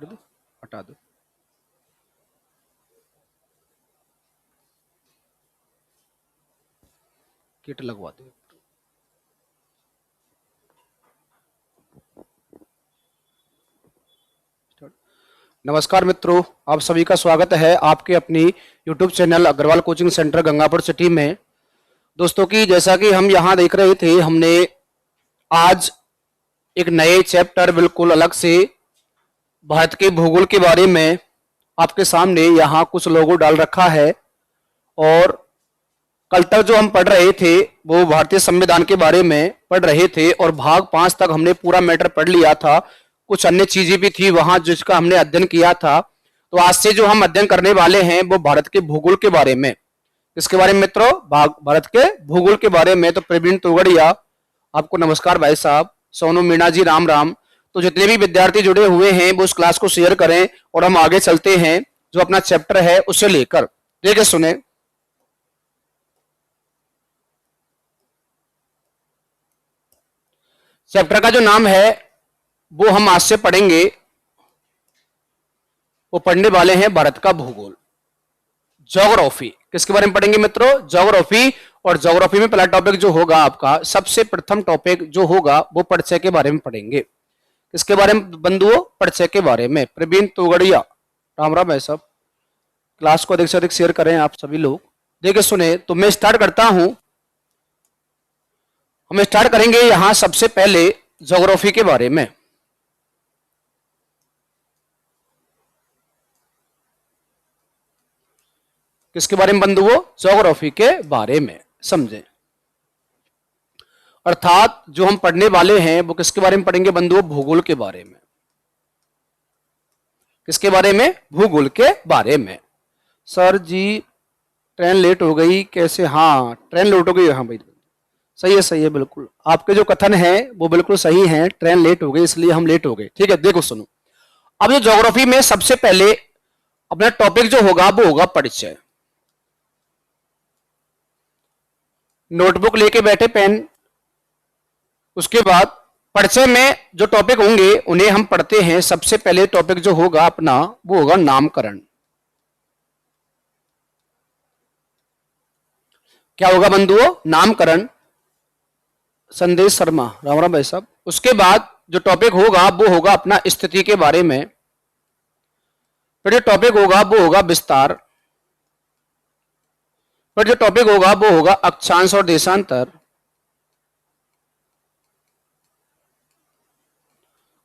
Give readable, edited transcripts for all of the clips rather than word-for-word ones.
हटा दो। किट लगवा दो। नमस्कार मित्रों, आप सभी का स्वागत है आपके अपनी YouTube channel Agarwal coaching centre Gangapur City में। दोस्तों की जैसा कि हम यहाँ देख रहे थे, हमने आज एक नए चैप्टर बिल्कुल अलग से भारत के भूगोल के बारे में आपके सामने यहाँ कुछ लोगों डाल रखा है। और कल तक जो हम पढ़ रहे थे वो भारतीय संविधान के बारे में पढ़ रहे थे और भाग 5 तक हमने पूरा मैटर पढ़ लिया था। कुछ अन्य चीजें भी थी वहां जिसका हमने अध्ययन किया था। तो आज से जो हम अध्ययन करने वाले हैं वो भारत के भूगोल के बारे में। किसके बारे में मित्रों? भारत के भूगोल के बारे में। तो प्रवीण तोगड़िया, आपको नमस्कार भाई साहब। सोनू मीणा जी, राम राम। तो जितने भी विद्यार्थी जुड़े हुए हैं वो उस क्लास को शेयर करें और हम आगे चलते हैं जो अपना चैप्टर है उसे लेकर। देखिए सुने, चैप्टर का जो नाम है वो हम आज से पढ़ेंगे, वो पढ़ने वाले हैं भारत का भूगोल, ज्योग्राफी। किसके बारे में पढ़ेंगे मित्रों? ज्योग्राफी। और ज्योग्राफी में पहला टॉपिक जो होगा आपका, सबसे प्रथम टॉपिक जो होगा वो परिचय के बारे में पढ़ेंगे। किसके बारे में बंधुओं? परिचय के बारे में। प्रवीण तोगड़िया, राम राम है सब। क्लास को अधिक से अधिक शेयर करें आप सभी लोग। देखिए सुने, तो मैं स्टार्ट करता हूं। हम स्टार्ट करेंगे यहां सबसे पहले ज्योग्राफी के बारे में। किसके बारे में बंधुओं? ज्योग्राफी के बारे में समझें। अर्थात जो हम पढ़ने वाले हैं वो किसके बारे में पढ़ेंगे बंधुओं? भूगोल के बारे में। किसके बारे में? भूगोल के बारे में। सर जी ट्रेन लेट हो गई कैसे? हाँ ट्रेन लेट हो गई। हाँ भाई सही है बिल्कुल। आपके जो कथन है वो बिल्कुल सही है, ट्रेन लेट हो गई इसलिए हम लेट हो गए। ठीक है, देखो सुनो। अब जो ज्योग्राफी में सबसे पहले अपना टॉपिक जो होगा वो होगा परिचय। नोटबुक लेके बैठे, पेन। उसके बाद परिचय में जो टॉपिक होंगे उन्हें हम पढ़ते हैं। सबसे पहले टॉपिक जो होगा अपना वो होगा नामकरण। क्या होगा बंधुओं? नामकरण। संदेश शर्मा, राम राम भाई साहब। उसके बाद जो टॉपिक होगा वो होगा अपना स्थिति के बारे में। फिर जो टॉपिक होगा वो होगा विस्तार। फिर जो टॉपिक होगा वो होगा अक्षांश और देशांतर।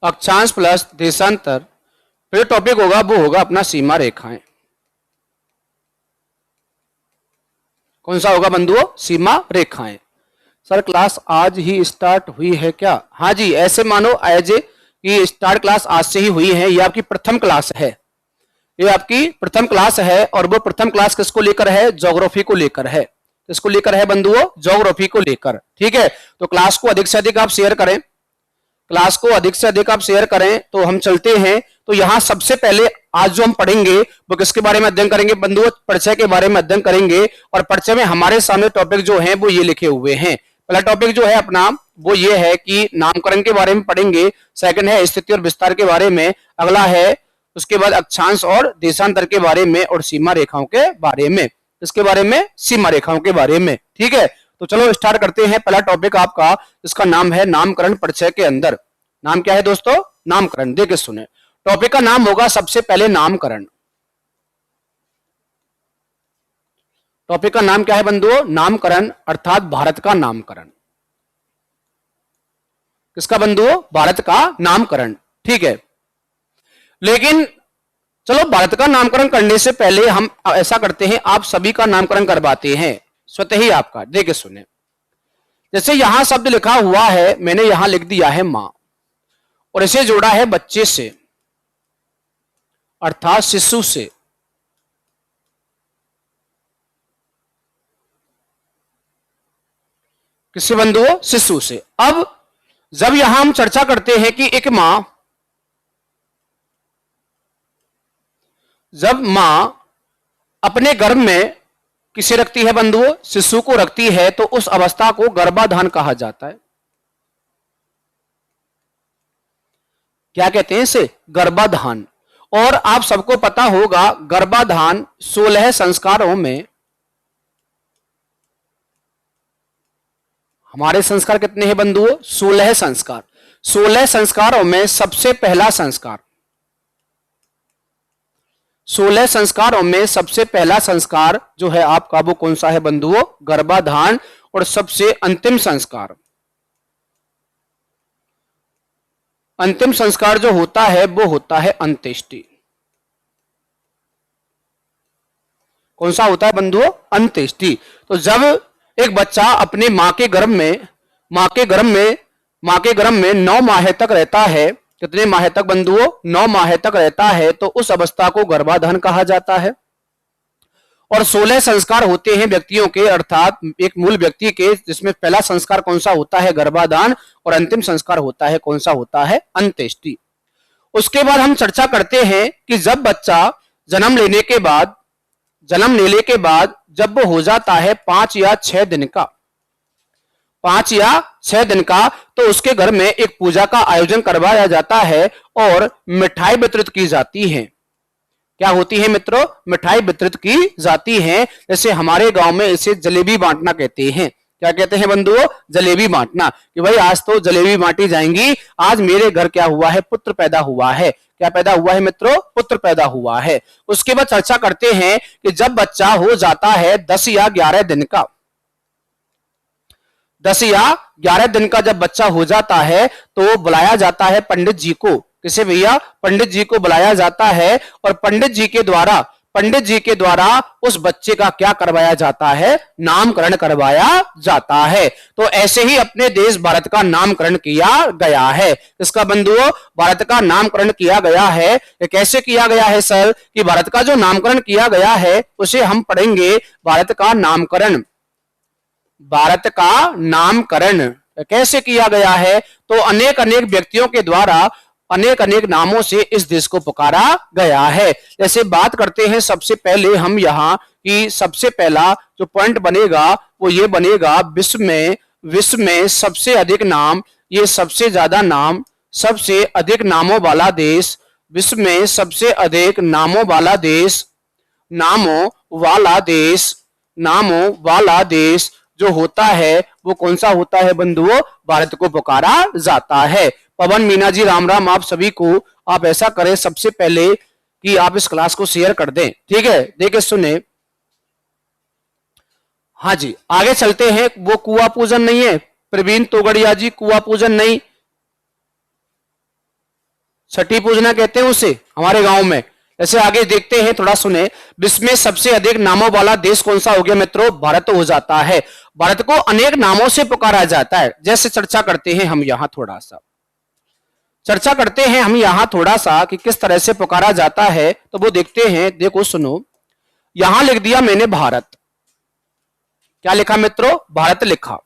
अक्षांश प्लस देशांतर। फिर टॉपिक होगा वो होगा अपना सीमा रेखाएं। कौन सा होगा बंधुओं? सीमा रेखाएं। सर क्लास आज ही स्टार्ट हुई है क्या? हाँ जी, ऐसे मानो एज कि स्टार्ट क्लास आज से ही हुई है। ये आपकी प्रथम क्लास है, ये आपकी प्रथम क्लास है। और वो प्रथम क्लास किसको लेकर है? ज्योग्राफी को लेकर है। किसको लेकर है बंधुओं? ज्योग्राफी को लेकर। ठीक है, तो क्लास को अधिक से अधिक आप शेयर करें, क्लास को अधिक से अधिक आप शेयर करें। तो हम चलते हैं। तो यहां सबसे पहले आज जो हम पढ़ेंगे वो किसके बारे में अध्ययन करेंगे बंधुओं? परिचय के बारे में अध्ययन करेंगे। और परिचय में हमारे सामने टॉपिक जो है वो ये लिखे हुए हैं। पहला टॉपिक जो है अपना वो ये है कि नामकरण के बारे में पढ़ेंगे। सेकंड है स्थिति और विस्तार के बारे में। अगला है उसके बाद अक्षांश और देशांतर के बारे में और सीमा रेखाओं के बारे में। इसके बारे में सीमा रेखाओं के बारे में। ठीक है, तो चलो स्टार्ट करते हैं। पहला टॉपिक आपका इसका नाम है नामकरण। परिचय के अंदर नाम क्या है दोस्तों? नामकरण। देखिए सुने, टॉपिक का नाम होगा सबसे पहले नामकरण। टॉपिक का नाम क्या है बंधुओं? नामकरण, अर्थात भारत का नामकरण। किसका बंधुओं? भारत का नामकरण। ठीक है, लेकिन चलो भारत का नामकरण करने से पहले हम ऐसा करते हैं, आप सभी का नामकरण करवाते हैं स्वतः ही आपका। देखिए सुने, जैसे यहां शब्द लिखा हुआ है, मैंने यहां लिख दिया है मां और इसे जोड़ा है बच्चे से अर्थात शिशु से। किससे बंधुओं? शिशु से। अब जब यहां हम चर्चा करते हैं कि एक मां, जब मां अपने गर्भ में किसे रखती है बंधुओं? शिशु को रखती है, तो उस अवस्था को गर्भाधान कहा जाता है। क्या कहते हैं इसे? गर्भाधान। और आप सबको पता होगा गर्भाधान 16 संस्कारों में, हमारे संस्कार कितने हैं बंधुओं? 16 संस्कार। 16 संस्कारों में सबसे पहला संस्कार, 16 संस्कारों में सबसे पहला संस्कार जो है आपका वो कौन सा है बंधुओं? गर्भाधान। और सबसे अंतिम संस्कार, अंतिम संस्कार जो होता है वो होता है अंत्येष्टि। कौन सा होता है बंधुओं? अंत्येष्टि। तो जब एक बच्चा अपने मां के गर्भ में 9 माह तक रहता है, कितने माह तक बंधुओं? 9 माह तक रहता है, तो उस अवस्था को गर्भाधान कहा जाता है। और 16 संस्कार होते हैं व्यक्तियों के, अर्थात एक मूल व्यक्ति के, जिसमें पहला संस्कार कौन सा होता है? गर्भाधान। और अंतिम संस्कार होता है कौन सा? होता है अंत्येष्टि। उसके बाद हम चर्चा करते हैं कि जब बच्चा जन्म लेने के बाद जब वो हो जाता है 5 या 6 दिन का, 5 या 6 दिन का, तो उसके घर में एक पूजा का आयोजन करवाया जाता है और मिठाई वितरित की जाती है। क्या होती है मित्रों? मिठाई वितरित की जाती है। जैसे हमारे गांव में इसे जलेबी बांटना कहते हैं। क्या कहते हैं बंधुओं? जलेबी बांटना, कि भाई आज तो जलेबी बांटी जाएंगी, आज मेरे घर क्या हुआ है? पुत्र पैदा हुआ है। क्या पैदा हुआ है मित्रों? पुत्र पैदा हुआ है। उसके बाद चर्चा करते हैं कि जब बच्चा हो जाता है 10 या 11 दिन का, 10 या 11 दिन का जब बच्चा हो जाता है तो बुलाया जाता है पंडित जी को। किसे भैया? पंडित जी को बुलाया जाता है। और पंडित जी के द्वारा उस बच्चे का क्या करवाया जाता है? नामकरण करवाया जाता है। तो ऐसे ही अपने देश भारत का नामकरण किया गया है। इसका बंधुओं, भारत का नामकरण किया गया है। ये कैसे किया गया है सर? कि भारत का जो नामकरण किया गया है उसे हम पढ़ेंगे भारत का नामकरण। भारत का नामकरण कैसे किया गया है? तो अनेक व्यक्तियों के द्वारा अनेक नामों से इस देश को पुकारा गया है। जैसे बात करते हैं सबसे पहले हम यहाँ कि सबसे पहला जो पॉइंट बनेगा वो ये बनेगा, विश्व में सबसे अधिक नाम, ये सबसे ज्यादा नाम, सबसे अधिक नामों वाला देश, विश्व में सबसे अधिक नामों वाला देश जो होता है वो कौन सा होता है बंधुओं? भारत को पुकारा जाता है। पवन मीना जी राम राम आप सभी को। आप ऐसा करें सबसे पहले कि आप इस क्लास को शेयर कर दें, ठीक है? देखिए सुने, हाँ जी आगे चलते हैं। वो कुआ पूजन नहीं है प्रवीण तोगड़िया जी, कुआ पूजन नहीं, छठी पूजना कहते हैं उसे हमारे गांव में। ऐसे आगे देखते हैं, थोड़ा सुने। विश्व में सबसे अधिक नामों वाला देश कौन सा हो गया मित्रों? भारत हो जाता है। भारत को अनेक नामों से पुकारा जाता है। जैसे चर्चा करते हैं हम यहाँ थोड़ा सा कि किस तरह से पुकारा जाता है, तो वो देखते हैं। देखो सुनो, यहां लिख दिया मैंने भारत। क्या लिखा मित्रों? भारत लिखा।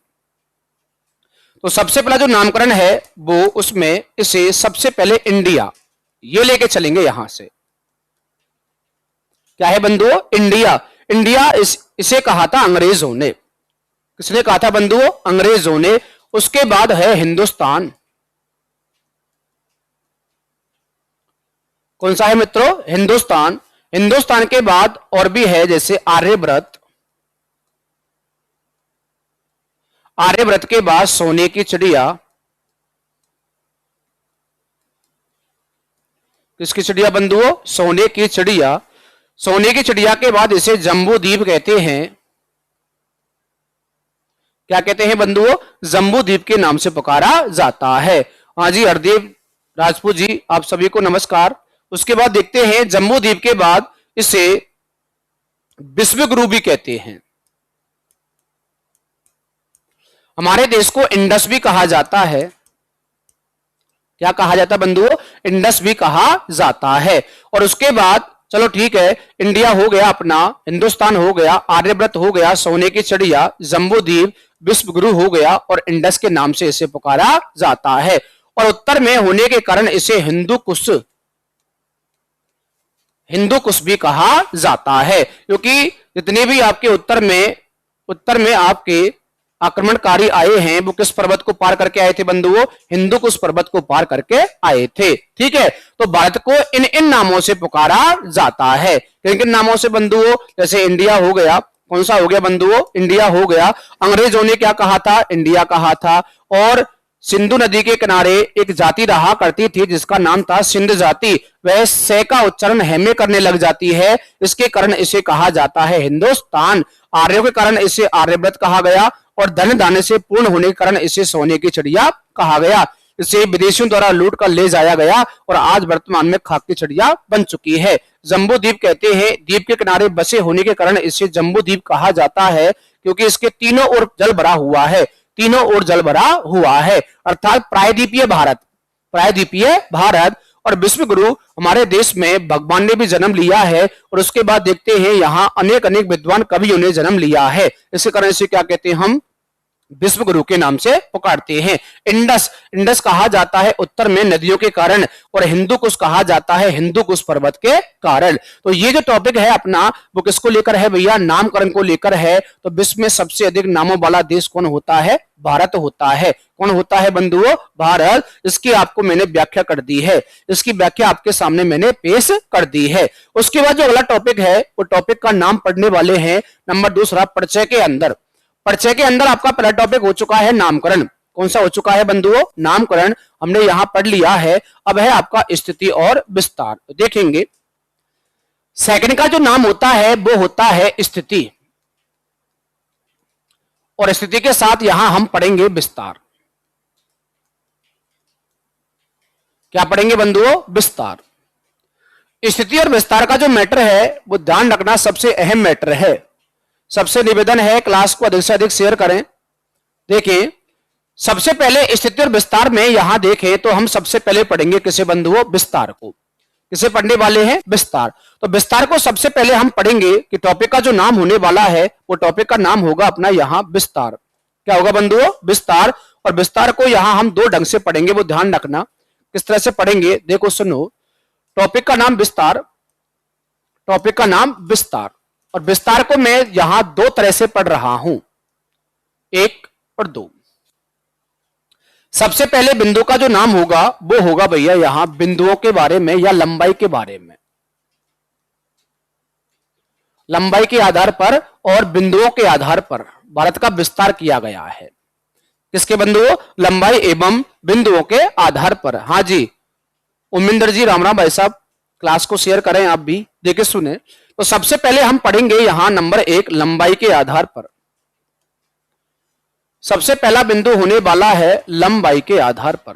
तो सबसे पहला जो नामकरण है वो उसमें इसे सबसे पहले इंडिया ये लेके चलेंगे यहां से। क्या है बंधुओं? इंडिया इसे कहा था अंग्रेजों ने। किसने कहा था बंधुओं? अंग्रेजों ने। उसके बाद है हिंदुस्तान। कौन सा है मित्रों? हिंदुस्तान। हिंदुस्तान के बाद और भी है, जैसे आर्यव्रत। आर्यव्रत के बाद सोने की चिड़िया। किसकी चिड़िया बंधुओं? सोने की चिड़िया। सोने की चिड़िया के बाद इसे जम्बू द्वीप कहते हैं। क्या कहते हैं बंधुओं? जम्बू द्वीप के नाम से पुकारा जाता है। हाँ जी हरदेव राजपूत जी आप सभी को नमस्कार। उसके बाद देखते हैं जम्बू द्वीप के बाद इसे विश्वगुरु भी कहते हैं। हमारे देश को इंडस भी कहा जाता है। क्या कहा जाता है बंधुओं? इंडस भी कहा जाता है। और उसके बाद चलो ठीक है, इंडिया हो गया अपना, हिंदुस्तान हो गया, आर्यव्रत हो गया, सोने की चिड़िया, जम्बू द्वीप, विश्वगुरु हो गया और इंडस के नाम से इसे पुकारा जाता है। और उत्तर में होने के कारण इसे हिंदू कुश भी कहा जाता है, क्योंकि जितने भी आपके उत्तर में आपके आक्रमणकारी आए हैं वो किस पर्वत को पार करके आए थे बंधुओं? हिंदू कुश पर्वत को पार करके आए थे। ठीक है, तो भारत को इन इन नामों से पुकारा जाता है। किन किन नामों से बंधुओं? जैसे इंडिया हो गया, कौन सा हो गया बंधुओं? इंडिया हो गया। अंग्रेजों ने क्या कहा था? इंडिया कहा था। और सिंधु नदी के किनारे एक जाति रहा करती थी जिसका नाम था सिंध जाति, वह से का उच्चारण है में करने लग जाती है, इसके कारण इसे कहा जाता है हिंदुस्तान। आर्यों के कारण इसे आर्यव्रत कहा गया और धन दाने से पूर्ण होने के कारण इसे सोने की चिड़िया कहा गया। इसे विदेशियों द्वारा लूट कर ले जाया गया और आज वर्तमान में खाक की चिड़िया बन चुकी है। जम्बू द्वीप कहते हैं, द्वीप के किनारे बसे होने के कारण इसे जम्बू द्वीप कहा जाता है क्योंकि इसके तीनों ओर जल भरा हुआ है, तीनों ओर जल भरा हुआ है, अर्थात प्रायद्वीपीय भारत, प्रायद्वीपीय भारत। और विश्व गुरु हमारे देश में भगवान ने भी जन्म लिया है और उसके बाद देखते हैं यहाँ अनेक अनेक विद्वान कवियों ने जन्म लिया है, इसी कारण से क्या कहते हैं हम? विश्व गुरु के नाम से पुकारते हैं। इंडस, इंडस कहा जाता है उत्तर में नदियों के कारण और हिंदू कुश कहा जाता है हिंदू कुश पर्वत के कारण। तो ये जो टॉपिक है अपना वो किसको लेकर है भैया? नामकरण को लेकर है। तो विश्व में सबसे अधिक नामों वाला देश कौन होता है? भारत होता है। कौन होता है बंधुओं? भारत। इसकी आपको मैंने व्याख्या कर दी है, इसकी व्याख्या आपके सामने मैंने पेश कर दी है। उसके बाद जो अगला टॉपिक है वो टॉपिक का नाम पढ़ने वाले हैं नंबर दूसरा, परिचय के अंदर। परिचय के अंदर आपका पहला टॉपिक हो चुका है नामकरण। कौन सा हो चुका है बंधुओं? नामकरण हमने यहां पढ़ लिया है। अब है आपका स्थिति और विस्तार। तो देखेंगे सेकंड का जो नाम होता है वो होता है स्थिति, और स्थिति के साथ यहां हम पढ़ेंगे विस्तार। क्या पढ़ेंगे बंधुओं? विस्तार। स्थिति और विस्तार का जो मैटर है वो ध्यान रखना सबसे अहम मैटर है। सबसे निवेदन है क्लास को अधिक से अधिक शेयर करें। देखिए सबसे पहले स्थिति और विस्तार में यहां देखें तो हम सबसे पहले पढ़ेंगे किसे बंधुओं? विस्तार को। किसे पढ़ने वाले हैं? विस्तार। तो विस्तार को सबसे पहले हम पढ़ेंगे कि टॉपिक का जो नाम होने वाला है वो टॉपिक का नाम होगा अपना यहां विस्तार। क्या होगा बंधुओं? विस्तार। और विस्तार को यहां हम दो ढंग से पढ़ेंगे, वो ध्यान रखना। किस तरह से पढ़ेंगे? देखो सुनो, टॉपिक का नाम विस्तार, टॉपिक का नाम विस्तार, और विस्तार को मैं यहां दो तरह से पढ़ रहा हूं, एक और दो। सबसे पहले बिंदु का जो नाम होगा वो होगा भैया यहां बिंदुओं के बारे में या लंबाई के बारे में, लंबाई के आधार पर और बिंदुओं के आधार पर भारत का विस्तार किया गया है। किसके बंधुओं? लंबाई एवं बिंदुओं के आधार पर। हाँ जी उमिंदर जी, राम राम भाई साहब, क्लास को शेयर करें आप भी, देखिए सुने। तो सबसे पहले हम पढ़ेंगे यहां नंबर एक लंबाई के आधार पर। सबसे पहला बिंदु होने वाला है लंबाई के आधार पर।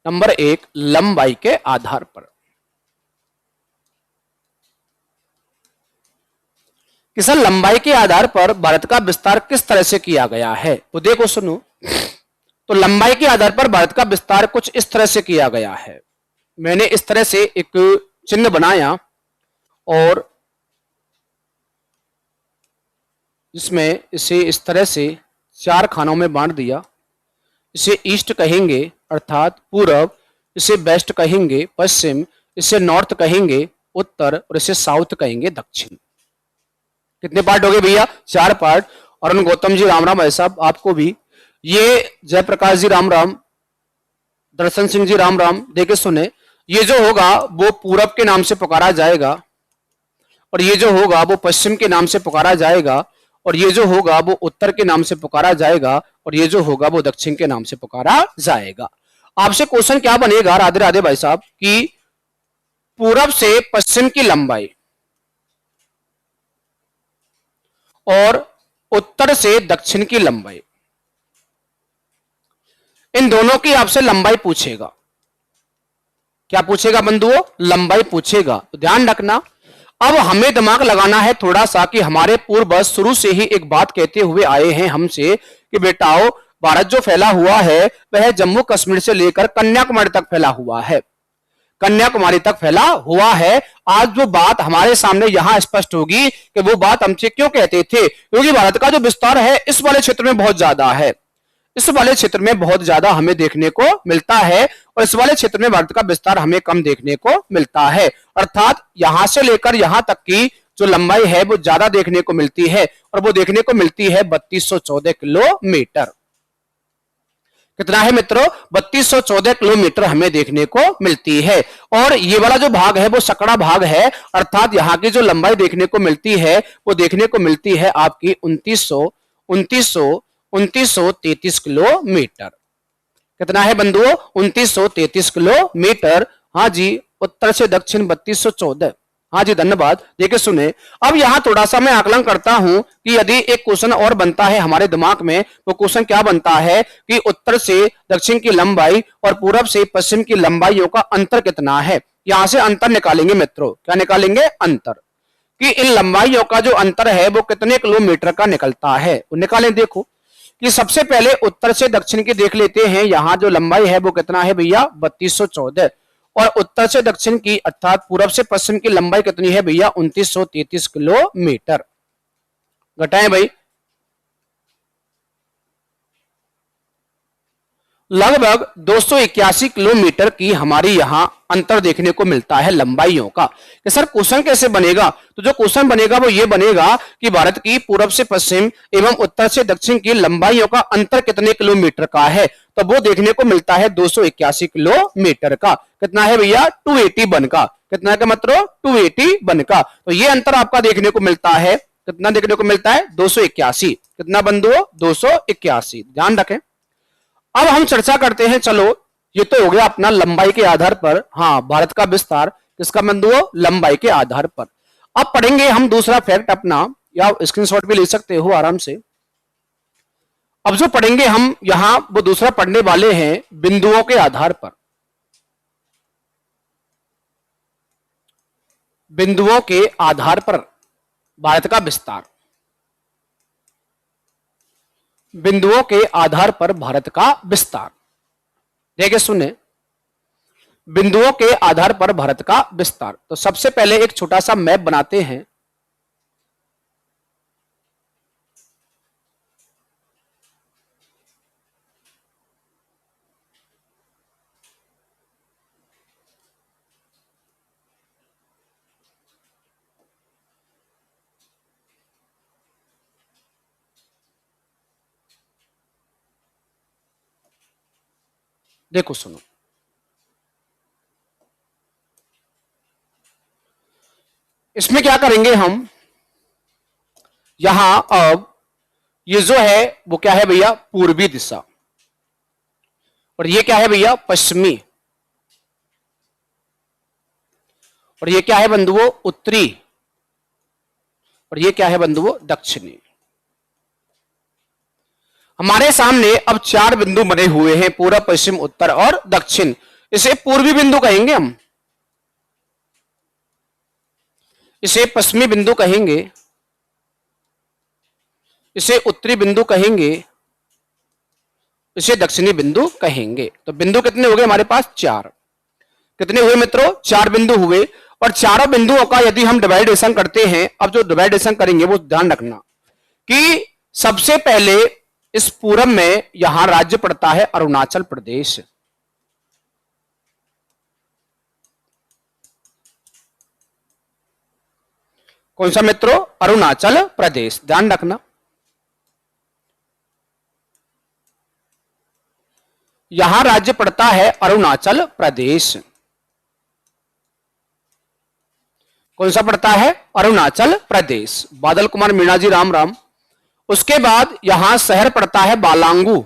नंबर एक लंबाई के आधार पर। कि सर लंबाई के आधार पर भारत का विस्तार किस तरह से किया गया है? तो देखो सुनो, तो लंबाई के आधार पर भारत का विस्तार कुछ इस तरह से किया गया है। मैंने इस तरह से एक चिन्ह बनाया और इसमें इसे इस तरह से चार खानों में बांट दिया। इसे ईस्ट कहेंगे अर्थात पूरब, इसे वेस्ट कहेंगे पश्चिम, इसे नॉर्थ कहेंगे उत्तर, और इसे साउथ कहेंगे दक्षिण। कितने पार्ट हो गए भैया? चार पार्ट। अरुण गौतम जी राम राम भाई साहब, आपको भी। ये जयप्रकाश जी राम राम, दर्शन सिंह जी राम राम। देखे सुने, ये जो होगा वो पूरब के नाम से पुकारा जाएगा, और ये जो होगा वो पश्चिम के नाम से पुकारा जाएगा, और ये जो होगा वो उत्तर के नाम से पुकारा जाएगा, और ये जो होगा वो दक्षिण के नाम से पुकारा जाएगा। आपसे क्वेश्चन क्या बनेगा राधे राधे भाई साहब कि पूरब से पश्चिम की लंबाई और उत्तर से दक्षिण की लंबाई, इन दोनों की आपसे लंबाई पूछेगा। क्या पूछेगा बंधुओं? लंबाई पूछेगा। तो ध्यान रखना, अब हमें दिमाग लगाना है थोड़ा सा कि हमारे पूर्वज शुरू से ही एक बात कहते हुए आए हैं हमसे कि बेटाओ भारत जो फैला हुआ है वह जम्मू कश्मीर से लेकर कन्याकुमारी तक फैला हुआ है, कन्याकुमारी तक फैला हुआ है। आज जो बात हमारे सामने यहां स्पष्ट होगी कि वो बात हमसे क्यों कहते थे, क्योंकि भारत का जो विस्तार है इस वाले क्षेत्र में बहुत ज्यादा है, इस वाले क्षेत्र में बहुत ज्यादा हमें देखने को मिलता है और इस वाले क्षेत्र में भारत का विस्तार हमें कम देखने को मिलता है। अर्थात यहां से लेकर यहां तक की जो लंबाई है वो ज्यादा देखने को मिलती है और वो देखने को मिलती है 3214 किलोमीटर। कितना है मित्रों? 3214 किलोमीटर हमें देखने को मिलती है। और ये वाला जो भाग है वो सकड़ा भाग है, अर्थात यहाँ की जो लंबाई देखने को मिलती है वो देखने को मिलती है आपकी 2933 किलोमीटर। कितना है बंधुओं? 2933 किलोमीटर। हाँ जी, उत्तर से दक्षिण 3214। हाँ जी, धन्यवाद। देखिए सुने, अब यहां थोड़ा सा मैं आकलन करता हूं कि यदि एक क्वेश्चन और बनता है हमारे दिमाग में, वो क्वेश्चन क्या बनता है कि उत्तर से दक्षिण की लंबाई और पूरब से पश्चिम की लंबाइयों का अंतर कितना है। यहां से अंतर निकालेंगे मित्रों। क्या निकालेंगे? अंतर, कि इन लंबाइयों का जो अंतर है वो कितने किलोमीटर का निकलता है, वो निकालें। देखो कि सबसे पहले उत्तर से दक्षिण की देख लेते हैं। यहां जो लंबाई है वो कितना है भैया? 3214। और उत्तर से दक्षिण की अर्थात पूरब से पश्चिम की लंबाई कितनी है भैया? 2933 किलोमीटर। घटाएं भाई, लगभग 281 किलोमीटर की हमारी यहां अंतर देखने को मिलता है लंबाइयों का। कि सर क्वेश्चन कैसे बनेगा? तो जो क्वेश्चन बनेगा वो ये बनेगा कि भारत की पूरब से पश्चिम एवं उत्तर से दक्षिण की लंबाइयों का अंतर कितने किलोमीटर का है, तो वो देखने को मिलता है 281 किलोमीटर का। कितना है भैया? 281 का। कितना का मतलब? 281 का। तो ये अंतर आपका देखने को मिलता है। कितना देखने को मिलता है? 281। कितना बंधुओं? 281। ध्यान रखें। अब हम चर्चा करते हैं। चलो ये तो हो गया अपना लंबाई के आधार पर, हाँ, भारत का विस्तार किसका बंधुओं? लंबाई के आधार पर। अब पढ़ेंगे हम दूसरा फैक्ट अपना, या स्क्रीनशॉट भी ले सकते हो आराम से। अब जो पढ़ेंगे हम यहां वो दूसरा पढ़ने वाले हैं बिंदुओं के आधार पर। बिंदुओं के आधार पर भारत का विस्तार। बिंदुओं के आधार पर भारत का विस्तार। देखिए सुने, बिंदुओं के आधार पर भारत का विस्तार। तो सबसे पहले एक छोटा सा मैप बनाते हैं। देखो सुनो, इसमें क्या करेंगे हम, यहां अब ये जो है वो क्या है भैया? पूर्वी दिशा। और ये क्या है भैया? पश्चिमी। और ये क्या है बंधुओं? उत्तरी। और ये क्या है बंधुओं? दक्षिणी। हमारे सामने अब 4 बिंदु बने हुए हैं, पूर्व, पश्चिम, उत्तर और दक्षिण। इसे पूर्वी बिंदु कहेंगे हम, इसे पश्चिमी बिंदु कहेंगे, इसे उत्तरी बिंदु कहेंगे, इसे दक्षिणी बिंदु कहेंगे। तो बिंदु कितने हो गए हमारे पास? 4। कितने हुए मित्रों? 4 बिंदु हुए। और चारों बिंदुओं का यदि हम डिवाइडेशन करते हैं, अब जो डिवाइडेशन करेंगे वो ध्यान रखना कि सबसे पहले इस पूरब में यहां राज्य पड़ता है अरुणाचल प्रदेश। कौन सा मित्रों? अरुणाचल प्रदेश। ध्यान रखना, यहां राज्य पड़ता है अरुणाचल प्रदेश। कौन सा पड़ता है? अरुणाचल प्रदेश। बादल कुमार मीणा जी राम राम। उसके बाद यहां शहर पड़ता है बालांगू।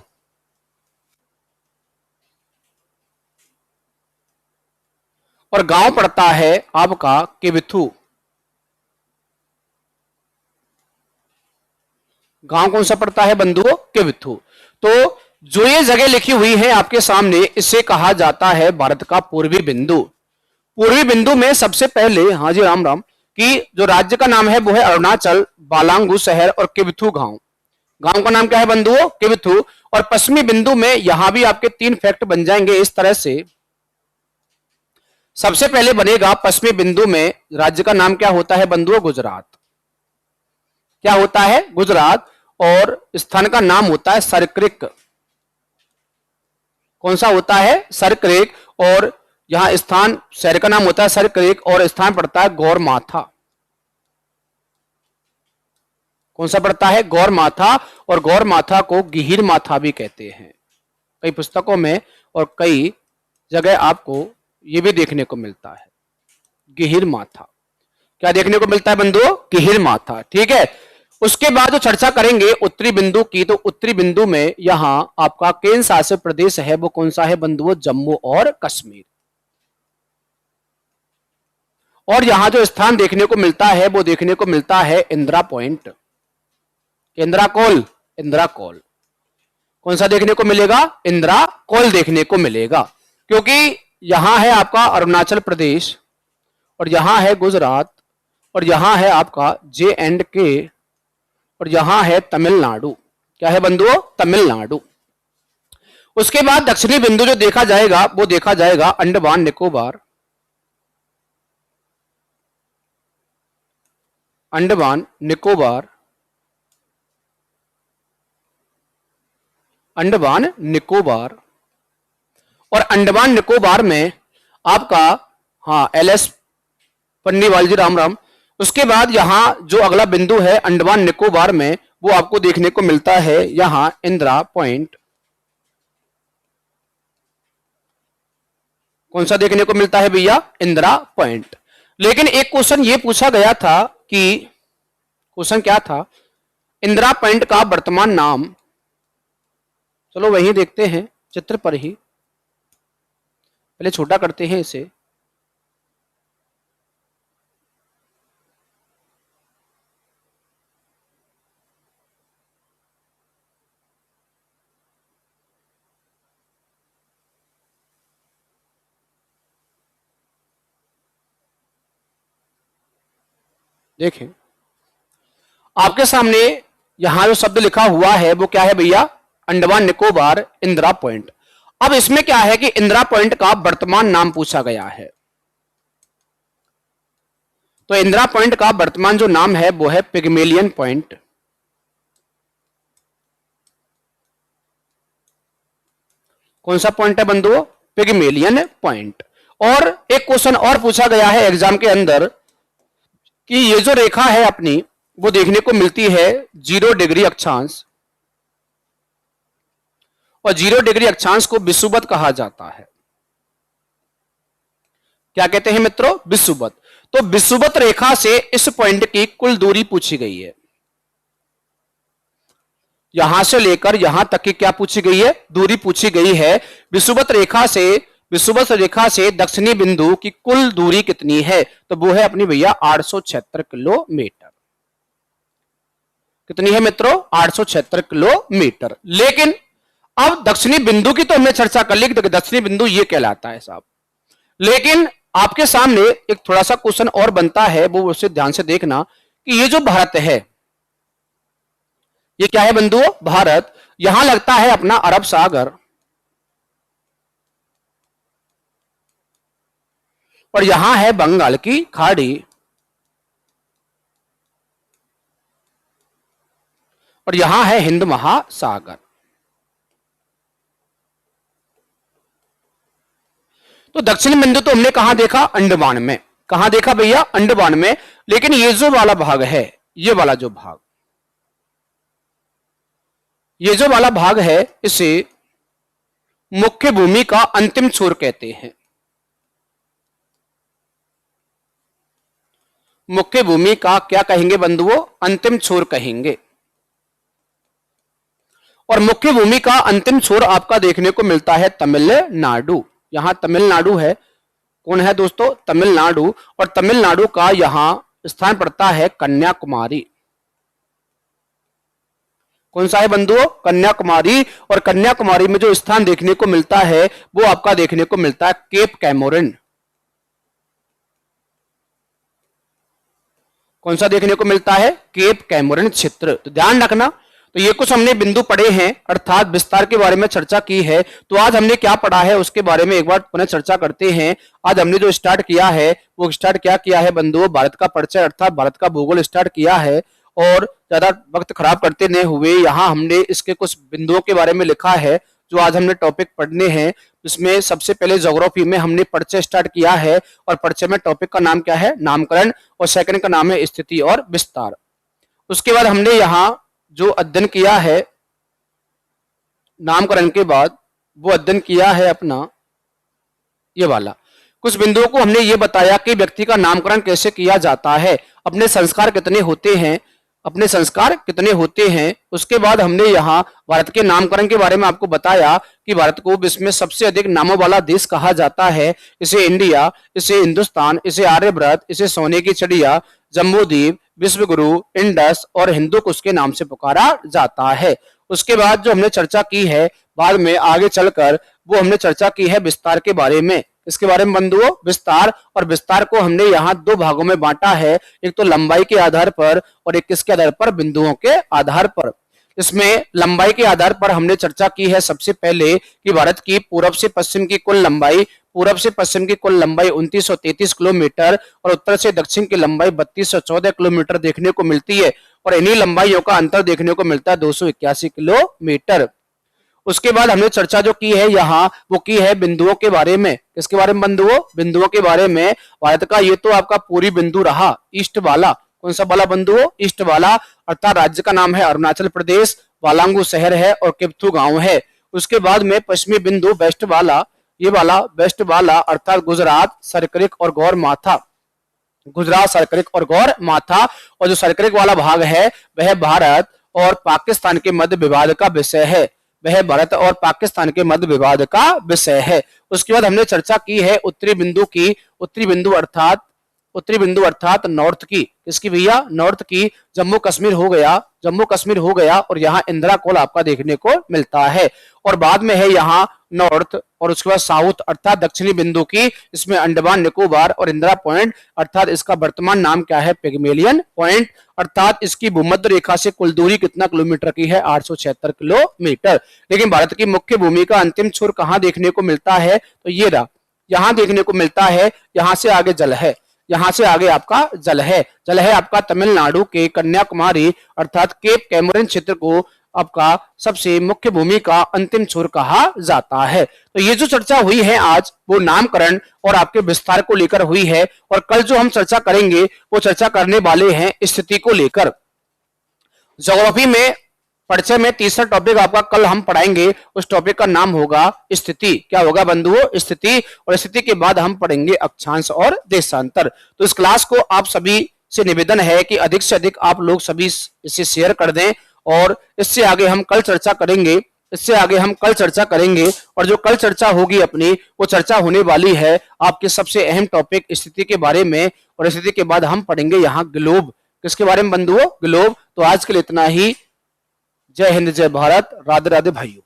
और गांव पड़ता है आपका किबिथु। गांव कौन सा पड़ता है बंधुओं? किबिथु। तो जो ये जगह लिखी हुई है आपके सामने, इसे कहा जाता है भारत का पूर्वी बिंदु। पूर्वी बिंदु में सबसे पहले, हाँ जी राम राम, कि जो राज्य का नाम है वो है अरुणाचल, बालांगू शहर और किबिथु गांव। गांव का नाम क्या है बंधुओं? किबिथु। और पश्चिमी बिंदु में यहां भी आपके 3 फैक्ट बन जाएंगे इस तरह से। सबसे पहले बनेगा पश्चिमी बिंदु में राज्य का नाम क्या होता है बंधुओं? गुजरात। क्या होता है? गुजरात। और स्थान का नाम होता है सरक्रिक। कौन सा होता है? सर्करेक। और यहां स्थान शहर का नाम होता है सर्करेक और स्थान पड़ता है गौरमाथा। कौन सा पड़ता है? गौरमाथा। और गौरमाथा को गिहिर माथा भी कहते हैं। कई पुस्तकों में और कई जगह आपको यह भी देखने को मिलता है, गिहिर माथा। क्या देखने को मिलता है बंधुओं? गिहिर माथा। ठीक है। उसके बाद जो चर्चा करेंगे उत्तरी बिंदु की, तो उत्तरी बिंदु में यहां आपका केंद्र शासित प्रदेश है वो कौन सा है बंधुओं? जम्मू और कश्मीर। और यहां जो स्थान देखने को मिलता है वो देखने को मिलता है Indira point, Indira call, Indira call. कौन सा देखने को मिलेगा? इंदिरा कॉल देखने को मिलेगा, क्योंकि यहां है आपका अरुणाचल प्रदेश और यहां है गुजरात और यहां है आपका J&K और यहां है तमिलनाडु। क्या है बंधुओं? तमिलनाडु। उसके बाद दक्षिणी बिंदु जो देखा जाएगा वो देखा जाएगा अंडमान निकोबार, अंडमान निकोबार, अंडमान निकोबार। और अंडमान निकोबार में आपका हाँ LS पन्नीवाल जी राम राम। उसके बाद यहां जो अगला बिंदु है अंडमान निकोबार में वो आपको देखने को मिलता है यहां इंदिरा पॉइंट। कौन सा देखने को मिलता है भैया? इंदिरा पॉइंट। लेकिन एक क्वेश्चन ये पूछा गया था कि क्वेश्चन क्या था? इंदिरा पॉइंट का वर्तमान नाम, चलो वहीं देखते हैं चित्र पर ही, पहले छोटा करते हैं इसे। देखें आपके सामने यहां जो शब्द लिखा हुआ है वो क्या है भैया? अंडमान निकोबार इंदिरा पॉइंट। अब इसमें क्या है कि इंदिरा पॉइंट का वर्तमान नाम पूछा गया है, तो इंदिरा पॉइंट का वर्तमान जो नाम है वो है पिग्मेलियन पॉइंट। कौन सा पॉइंट है बंधुओं? Pygmalion point. और एक क्वेश्चन और पूछा गया है एग्जाम के अंदर कि ये जो रेखा है अपनी वो देखने को मिलती है 0 डिग्री अक्षांश, और 0 डिग्री अक्षांश को विषुवत कहा जाता है। क्या कहते हैं मित्रों? विषुवत। तो विषुवत रेखा से इस पॉइंट की कुल दूरी पूछी गई है, यहां से लेकर यहां तक की क्या पूछी गई है? दूरी पूछी गई है। विषुवत रेखा से दक्षिणी बिंदु की कुल दूरी कितनी है? तो वो है अपनी भैया 876 किलोमीटर। कितनी है मित्रों? 876 किलोमीटर। लेकिन अब दक्षिणी बिंदु की तो हमने चर्चा कर ली कि दक्षिणी बिंदु ये कहलाता है साहब, लेकिन आपके सामने एक थोड़ा सा क्वेश्चन और बनता है, वो उसे ध्यान से देखना कि ये जो भारत है ये क्या है बंधुओं? भारत। यहां लगता है अपना अरब सागर और यहां है बंगाल की खाड़ी और यहां है हिंद महासागर। तो दक्षिणी बिंदु तो हमने कहां देखा? अंडमान में। कहां देखा भैया? अंडमान में। लेकिन ये जो वाला भाग है, ये वाला जो भाग, ये जो वाला भाग है इसे मुख्य भूमि का अंतिम छोर कहते हैं। मुख्य भूमि का क्या कहेंगे बंधुओं? अंतिम छोर कहेंगे। और मुख्य भूमि का अंतिम छोर आपका देखने को मिलता है तमिलनाडु। यहां तमिलनाडु है। कौन है दोस्तों? तमिलनाडु। और तमिलनाडु का यहां स्थान पड़ता है कन्याकुमारी। कौन सा है बंधुओं? कन्याकुमारी। और कन्याकुमारी में जो स्थान देखने को मिलता है वो आपका देखने को मिलता है केप कैमोरिन। कौन सा देखने को मिलता है? केप कैमोरिन क्षेत्र। तो ध्यान रखना। तो ये कुछ हमने बिंदु पढ़े हैं, अर्थात विस्तार के बारे में चर्चा की है। तो आज हमने क्या पढ़ा है उसके बारे में एक बार पुनः चर्चा करते हैं। आज हमने जो स्टार्ट किया है वो स्टार्ट क्या किया है बंधुओं? भारत का परिचय अर्थात भारत का भूगोल स्टार्ट किया है। और ज्यादा वक्त खराब करते नहीं हुए यहाँ हमने इसके कुछ बिंदुओं के बारे में लिखा है जो आज हमने टॉपिक पढ़ने हैं, इसमें सबसे पहले ज्योग्राफी में हमने परिचय स्टार्ट किया है और परिचय में टॉपिक का नाम क्या है, नामकरण, और सेकंड का नाम है स्थिति और विस्तार। उसके बाद हमने यहाँ जो अध्ययन किया है नामकरण के बाद, वो अध्ययन किया है अपना ये वाला। कुछ बिंदुओं को हमने ये बताया कि व्यक्ति का नामकरण कैसे किया जाता है, अपने संस्कार कितने होते हैं, अपने संस्कार कितने होते हैं। उसके बाद हमने यहाँ भारत के नामकरण के बारे में आपको बताया कि भारत को विश्व में सबसे अधिक नामों वाला देश कहा जाता है। इसे इंडिया, इसे हिंदुस्तान, इसे आर्यव्रत, इसे सोने की चिड़िया, जम्बूद्वीप, विश्वगुरु, इंडस और हिंदुकुश के नाम से पुकारा जाता है। उसके बाद जो हमने चर्चा की है बाद में आगे चलकर, वो हमने चर्चा की है विस्तार के बारे में। इसके बारे में बंधुओं, विस्तार, और विस्तार को हमने यहाँ दो भागों में बांटा है, एक तो लंबाई के आधार पर और एक किसके आधार पर, बिंदुओं के आधार पर। इसमें लंबाई के आधार पर हमने चर्चा की है सबसे पहले कि भारत की पूरब से पश्चिम की कुल लंबाई, पूरब से पश्चिम की कुल लंबाई 2933 किलोमीटर और उत्तर से दक्षिण की लंबाई 3214 किलोमीटर देखने को मिलती है, और इन्हीं लंबाइयों का अंतर देखने को मिलता है 281 किलोमीटर। उसके बाद हमने चर्चा जो की है यहाँ, वो की है बिंदुओं के बारे में। किसके बारे में बंधुओं, बिंदुओं के बारे में। भारत का ये तो आपका पूरी बिंदु रहा, ईस्ट वाला। कौन सा वाला बंधुओं, ईस्ट वाला, अर्थात राज्य का नाम है अरुणाचल प्रदेश, वालांगू शहर है और किप्थू गांव है। उसके बाद में पश्चिमी बिंदु वेस्ट वाला, ये वाला वेस्ट वाला, अर्थात गुजरात, सरक्रिक और गौर माथा, गुजरात, सरक्रिक और गौर माथा। और जो सरक्रिक वाला भाग है वह भारत और पाकिस्तान के मध्य विवाद का विषय है, वह भारत और पाकिस्तान के मध्य विवाद का विषय है। उसके बाद हमने चर्चा की है उत्तरी बिंदु की, उत्तरी बिंदु अर्थात नॉर्थ की। किसकी भैया, नॉर्थ की। जम्मू कश्मीर हो गया, जम्मू कश्मीर हो गया, और यहाँ इंदिरा कोल आपका देखने को मिलता है। और बाद में है यहाँ नॉर्थ, और उसके बाद साउथ अर्थात दक्षिणी बिंदु की। इसमें अंडमान निकोबार और इंदिरा पॉइंट, अर्थात इसका वर्तमान नाम क्या है, पिग्मेलियन पॉइंट। अर्थात इसकी भूमध्य रेखा से कुल दूरी कितना किलोमीटर की है, 876 किलोमीटर। लेकिन भारत की मुख्य भूमि का अंतिम छोर कहाँ देखने को मिलता है, तो ये रहा, यहाँ देखने को मिलता है। यहाँ से आगे जल है, यहाँ से आगे आपका जल है, जल है आपका तमिलनाडु के कन्याकुमारी अर्थात केप कैमरन क्षेत्र को आपका सबसे मुख्य भूमि का अंतिम छोर कहा जाता है। तो ये जो चर्चा हुई है आज, वो नामकरण और आपके विस्तार को लेकर हुई है। और कल जो हम चर्चा करेंगे वो चर्चा करने वाले हैं स्थिति को लेकर। ज्योग्राफी में परिचय में तीसरा टॉपिक आपका कल हम पढ़ाएंगे, उस टॉपिक का नाम होगा स्थिति। क्या होगा बंधुओं, स्थिति। और स्थिति के बाद हम पढ़ेंगे अक्षांश और देशांतर। तो इस क्लास को आप सभी से निवेदन है कि अधिक से अधिक आप लोग सभी इसे शेयर कर दें, और इससे आगे हम कल चर्चा करेंगे, इससे आगे हम कल चर्चा करेंगे। और जो कल चर्चा होगी अपनी, वो चर्चा होने वाली है आपके सबसे अहम टॉपिक स्थिति के बारे में। और स्थिति के बाद हम पढ़ेंगे यहाँ ग्लोब। किसके बारे में बंधुओं, ग्लोब। तो आज के लिए इतना ही। जय हिंद, जय भारत, राधे राधे भाइयों।